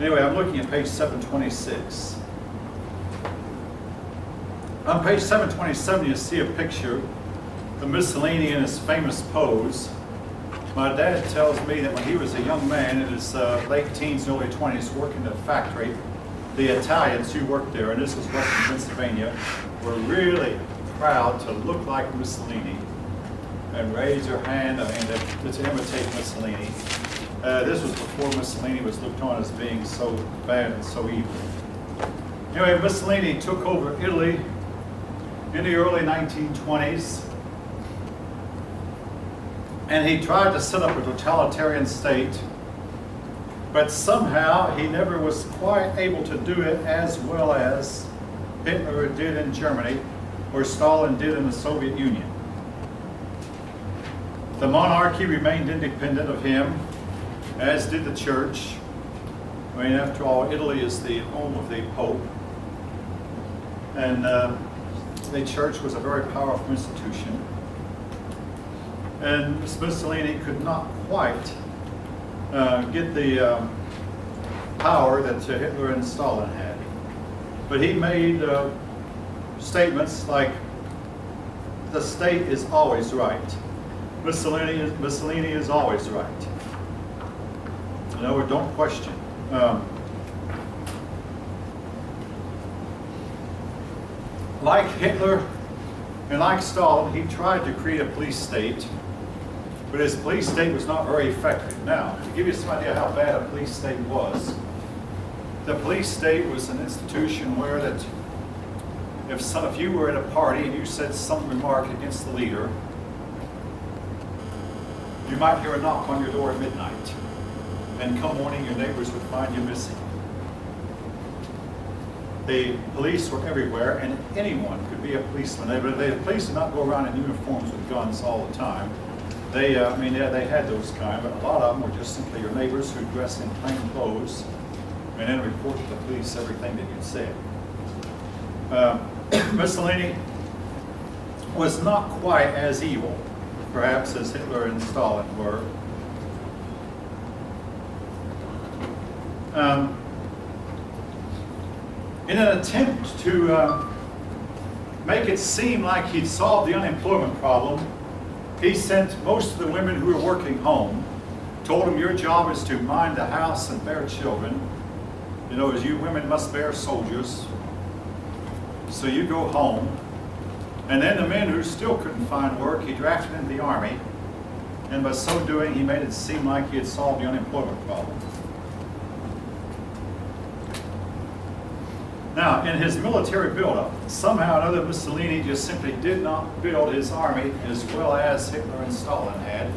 Anyway, I'm looking at page 726. On page 727, you see a picture of Mussolini in his famous pose. My dad tells me that when he was a young man in his late teens, early 20s, working in a factory, the Italians who worked there, and this was Western Pennsylvania, were really proud to look like Mussolini and raise their hand and to imitate Mussolini. This was before Mussolini was looked on as being so bad and so evil. Anyway, Mussolini took over Italy in the early 1920s, and he tried to set up a totalitarian state, but somehow he never was quite able to do it as well as Hitler did in Germany or Stalin did in the Soviet Union. The monarchy remained independent of him, as did the church. I mean, after all, Italy is the home of the Pope, and the church was a very powerful institution. And Mussolini could not quite get the power that Hitler and Stalin had. But he made statements like, the state is always right. Mussolini is always right. In other words, don't question. Like Hitler and like Stalin, he tried to create a police state, but his police state was not very effective. Now, to give you some idea how bad a police state was, the police state was an institution where that if you were at a party and you said some remark against the leader, you might hear a knock on your door at midnight, and come morning your neighbors would find you missing. The police were everywhere, and anyone could be a policeman. The police did not go around in uniforms with guns all the time. They had those kind, but a lot of them were just simply your neighbors who dressed in plain clothes, and then report to the police everything that you'd said. Mussolini was not quite as evil, perhaps, as Hitler and Stalin were. In an attempt to make it seem like he'd solved the unemployment problem, he sent most of the women who were working home, told them, your job is to mind the house and bear children. You know, as you women must bear soldiers. So you go home. And then the men who still couldn't find work, he drafted into the army. And by so doing, he made it seem like he had solved the unemployment problem. Now, in his military buildup, somehow or another, Mussolini just simply did not build his army as well as Hitler and Stalin had.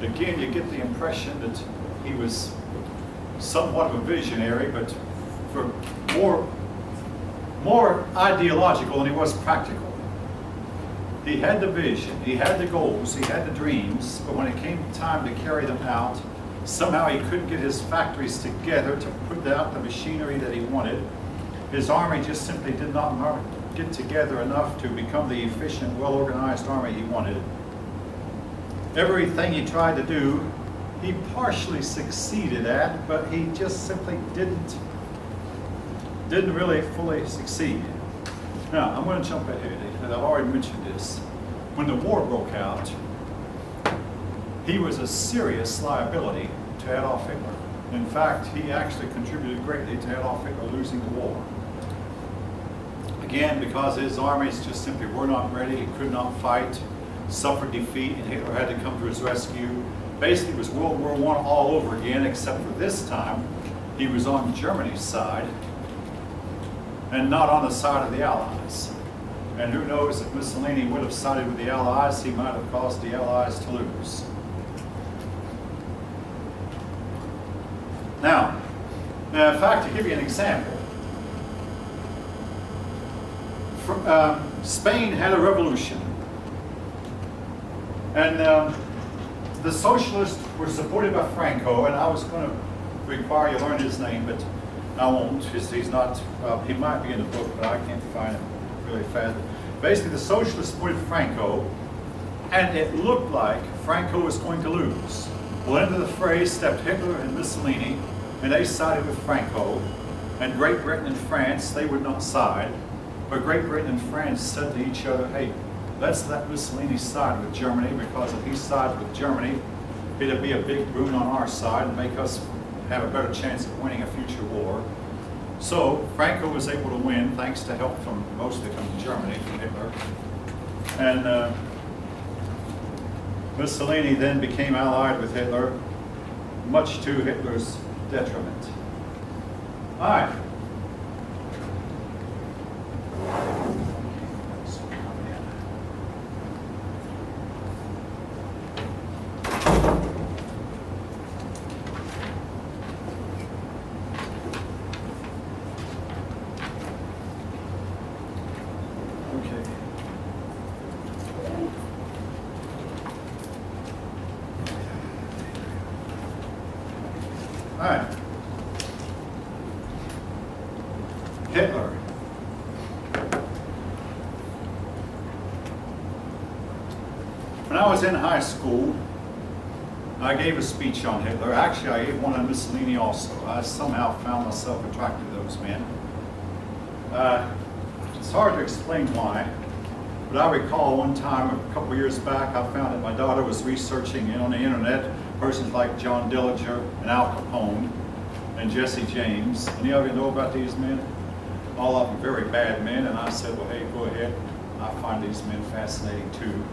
Again, you get the impression that he was somewhat of a visionary, but for more ideological than he was practical. He had the vision, he had the goals, he had the dreams, but when it came time to carry them out, somehow he couldn't get his factories together to put out the machinery that he wanted. His army just simply did not get together enough to become the efficient, well-organized army he wanted. Everything he tried to do, he partially succeeded at, but he just simply didn't really fully succeed. Now, I'm going to jump ahead, because I've already mentioned this. When the war broke out, he was a serious liability to Adolf Hitler. In fact, he actually contributed greatly to Adolf Hitler losing the war. Again, because his armies just simply were not ready, he could not fight, suffered defeat, and Hitler had to come to his rescue. Basically, it was World War I all over again, except for this time, he was on Germany's side and not on the side of the Allies. And who knows, if Mussolini would have sided with the Allies, he might have caused the Allies to lose. Now, in fact, to give you an example, Spain had a revolution, and the socialists were supported by Franco, and I was going to require you to learn his name, but I won't. He's not. He might be in the book, but I can't find him really fast. Basically, the socialists supported Franco, and it looked like Franco was going to lose. Well, into the fray stepped Hitler and Mussolini, and they sided with Franco. And Great Britain and France, they would not side. But Great Britain and France said to each other, hey, let's let Mussolini side with Germany, because if he sides with Germany, it'll be a big boon on our side and make us have a better chance of winning a future war. So Franco was able to win thanks to help from mostly from Germany, from Hitler. And Mussolini then became allied with Hitler, much to Hitler's detriment. All right. All right. Hitler. When I was in high school, I gave a speech on Hitler. Actually, I gave one on Mussolini also. I somehow found myself attracted to those men. It's hard to explain why, but I recall one time a couple years back, I found that my daughter was researching on the internet persons like John Dillinger and Al Capone and Jesse James. Any of you know about these men? All of them very bad men, and I said, well, hey, go ahead. I find these men fascinating too.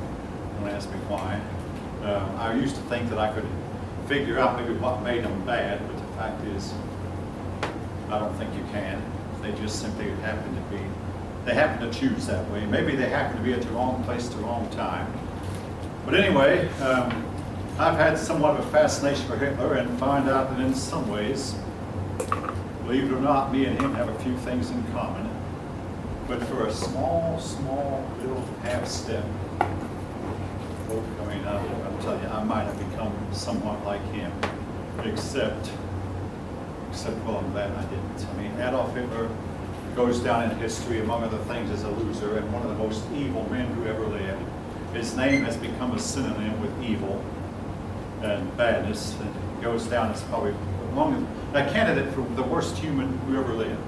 Don't ask me why. I used to think that I could figure out maybe what made them bad, but the fact is, I don't think you can. They just simply happen to be, they happen to choose that way. Maybe they happen to be at the wrong place at the wrong time. But anyway, I've had somewhat of a fascination for Hitler and find out that in some ways, believe it or not, me and him have a few things in common. But for a small little half step, I mean, I'll tell you, I might have become somewhat like him, except well, I'm glad I didn't. I mean, Adolf Hitler goes down in history, among other things, as a loser and one of the most evil men who ever lived. His name has become a synonym with evil and badness, and it goes down as probably a candidate for the worst human who ever lived.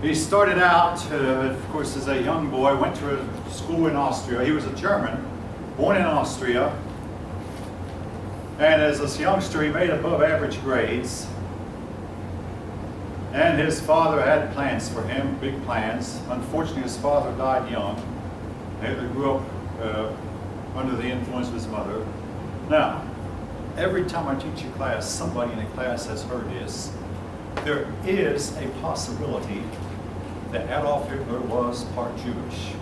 He started out, of course, as a young boy, went to a school in Austria. He was a German, born in Austria, and as a youngster, he made above average grades. And his father had plans for him, big plans. Unfortunately, his father died young. Hitler grew up under the influence of his mother. Now, every time I teach a class, somebody in the class has heard this. There is a possibility that Adolf Hitler was part Jewish.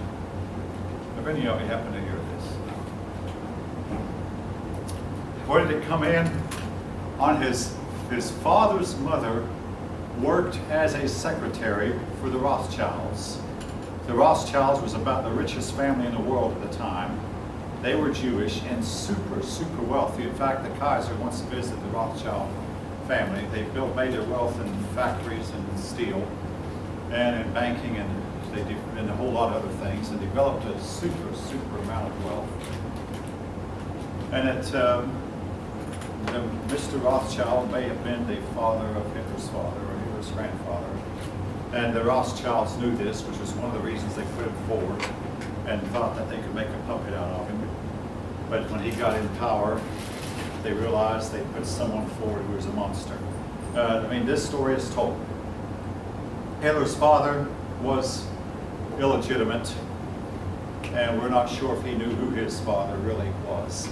Have any of you happen to hear this? Where did it come in? On his father's mother worked as a secretary for the Rothschilds. The Rothschilds was about the richest family in the world at the time. They were Jewish and super wealthy. In fact, the Kaiser once visited the Rothschild family. They made their wealth in factories and steel and in banking, and they did a whole lot of other things, and developed a super amount of wealth. And Mr. Rothschild may have been the father of Hitler's father or Hitler's grandfather. And the Rothschilds knew this, which was one of the reasons they put him forward and thought that they could make a puppet out of him. But when he got in power, they realized they put someone forward who was a monster. I mean, this story is told. Hitler's father was illegitimate, and we're not sure if he knew who his father really was.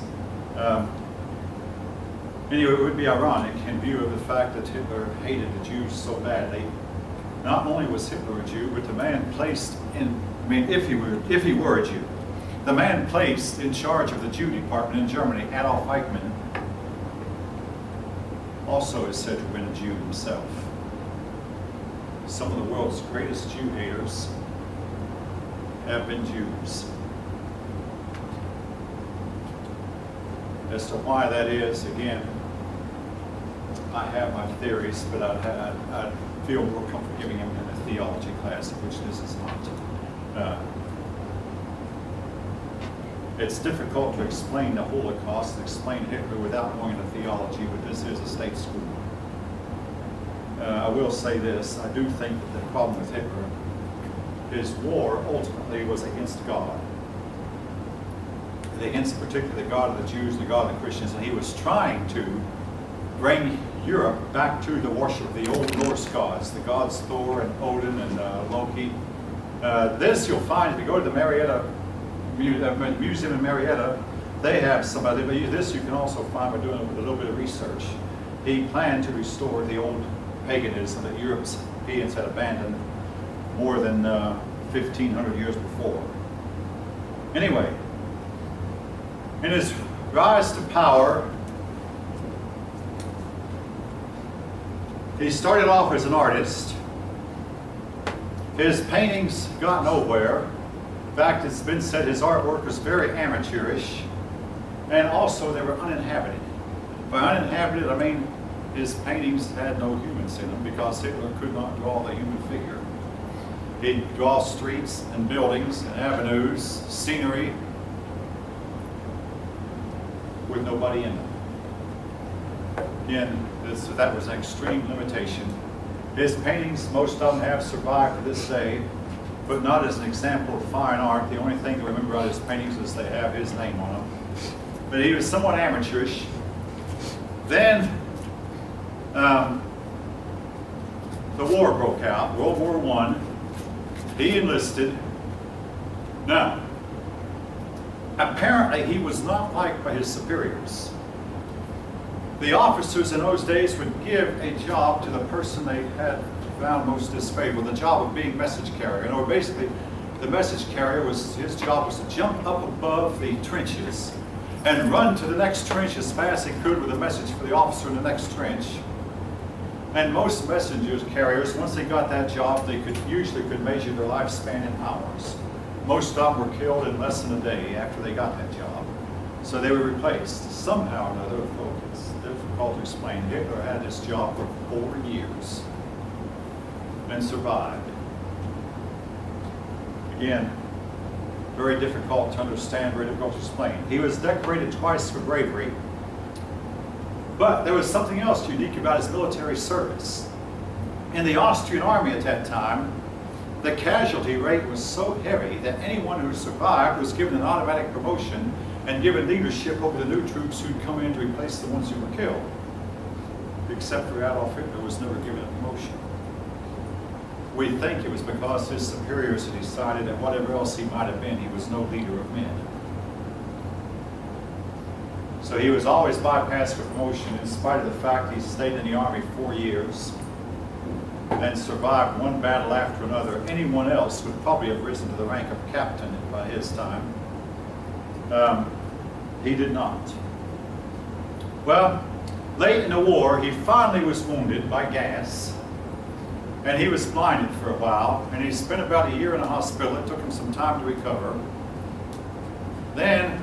Anyway, it would be ironic in view of the fact that Hitler hated the Jews so badly. Not only was Hitler a Jew, but the man placed in, I mean, if he were a Jew, the man placed in charge of the Jew department in Germany, Adolf Eichmann, also is said to have been a Jew himself. Some of the world's greatest Jew haters have been Jews. As to why that is, again, I have my theories, but I feel more comfortable giving them in a theology class, of which this is not. It's difficult to explain the Holocaust and explain Hitler without knowing the theology, but this is a state school. I will say this, I do think that the problem with Hitler, his war ultimately was against God. Against particularly the God of the Jews and the God of the Christians, and he was trying to bring Europe back to the worship of the old Norse gods, the gods Thor and Odin and Loki. This you'll find if you go to the Marietta Museum in Marietta, they have somebody, but this you can also find by doing a little bit of research. He planned to restore the old paganism that Europeans had abandoned more than 1,500 years before. Anyway, in his rise to power, he started off as an artist. His paintings got nowhere. In fact, it's been said his artwork was very amateurish, and also they were uninhabited. By uninhabited, I mean his paintings had no humans in them because Hitler could not draw the human figure. He'd draw streets and buildings and avenues, scenery, with nobody in them. Again, that was an extreme limitation. His paintings, most of them have survived to this day, but not as an example of fine art. The only thing to remember about his paintings is they have his name on them. But he was somewhat amateurish. Then the war broke out, World War I. He enlisted. Now, apparently he was not liked by his superiors. The officers in those days would give a job to the person they had found most disfavorable, the job of being message carrier. Or basically, the message carrier his job was to jump up above the trenches and run to the next trench as fast as he could with a message for the officer in the next trench. And most messenger carriers, once they got that job, they usually could measure their lifespan in hours. Most of them were killed in less than a day after they got that job. So they were replaced. Somehow or another, it's difficult to explain. Hitler had this job for 4 years and survived. Again, very difficult to understand, very difficult to explain. He was decorated twice for bravery, but there was something else unique about his military service. In the Austrian army at that time, the casualty rate was so heavy that anyone who survived was given an automatic promotion and given leadership over the new troops who'd come in to replace the ones who were killed. Except for Adolf Hitler, was never given a promotion. We think it was because his superiors had decided that whatever else he might have been, he was no leader of men. So he was always bypassed for promotion in spite of the fact he stayed in the army 4 years and survived one battle after another. Anyone else would probably have risen to the rank of captain by his time. He did not. Well, late in the war, he finally was wounded by gas, and he was blinded for a while, and he spent about a year in a hospital. It took him some time to recover. Then,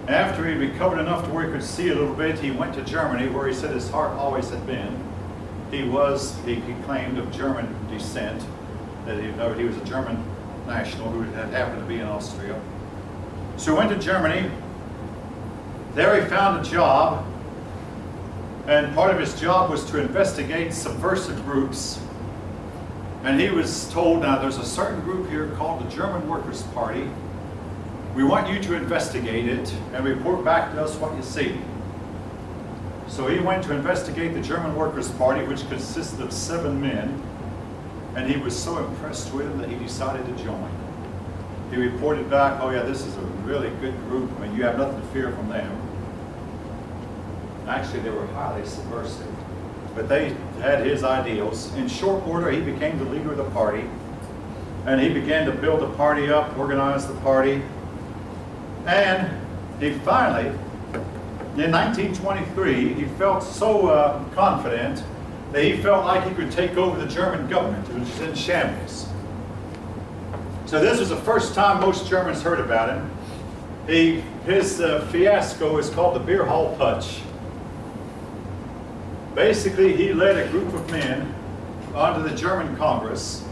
after he recovered enough to where he could see a little bit, he went to Germany, where he said his heart always had been. He claimed of German descent, that he was a German national who had happened to be in Austria. So he went to Germany. There he found a job, and part of his job was to investigate subversive groups. And he was told, now there's a certain group here called the German Workers' Party. We want you to investigate it and report back to us what you see. So he went to investigate the German Workers' Party, which consisted of 7 men, and he was so impressed with them that he decided to join. He reported back, oh yeah, this is a really good group. I mean, you have nothing to fear from them. Actually, they were highly subversive, but they had his ideals. In short order, he became the leader of the party, and he began to build the party up, organize the party, and he finally, in 1923, he felt so confident that he felt like he could take over the German government. It was in shambles. So this was the first time most Germans heard about him. His fiasco is called the Beer Hall Putsch. Basically, he led a group of men onto the German Congress,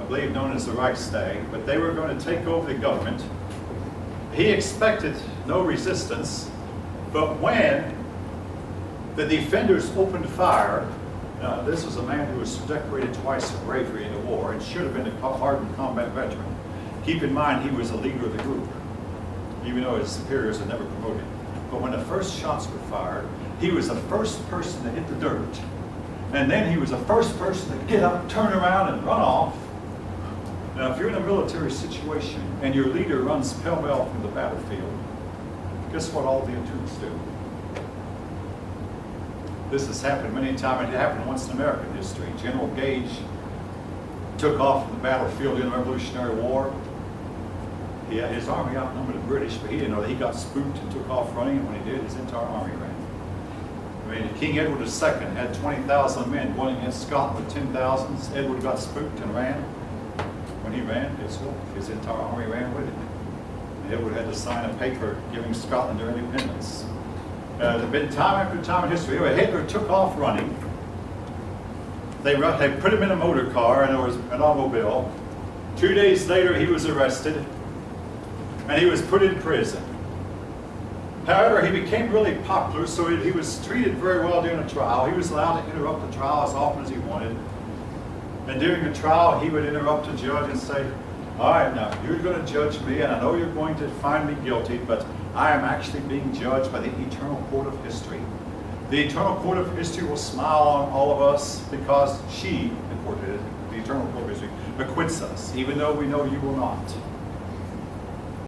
I believe known as the Reichstag, but they were going to take over the government. He expected no resistance, but when the defenders opened fire, this was a man who was decorated twice for bravery in the war and should have been a hardened combat veteran. Keep in mind, he was the leader of the group, even though his superiors had never promoted him. But when the first shots were fired, he was the first person to hit the dirt. And then he was the first person to get up, turn around, and run off. Now, if you're in a military situation and your leader runs pell-mell from the battlefield, guess what all the troops do? This has happened many times. It happened once in American history. General Gage took off from the battlefield in the Revolutionary War. His army outnumbered the British, but he didn't know that he got spooked and took off running, and when he did, his entire army ran. I mean, King Edward II had 20,000 men going against Scotland with 10,000. Edward got spooked and ran. When he ran, his entire army ran with him. And Edward had to sign a paper giving Scotland their independence. There have been time after time in history. Anyway, Hitler took off running. They put him in a motor car, and there was an automobile. 2 days later, he was arrested, and he was put in prison. However, he became really popular, so he was treated very well during the trial. He was allowed to interrupt the trial as often as he wanted. And during the trial, he would interrupt the judge and say, all right, now, you're going to judge me, and I know you're going to find me guilty, but I am actually being judged by the eternal court of history. The eternal court of history will smile on all of us because she, the eternal court of history, acquits us, even though we know you will not.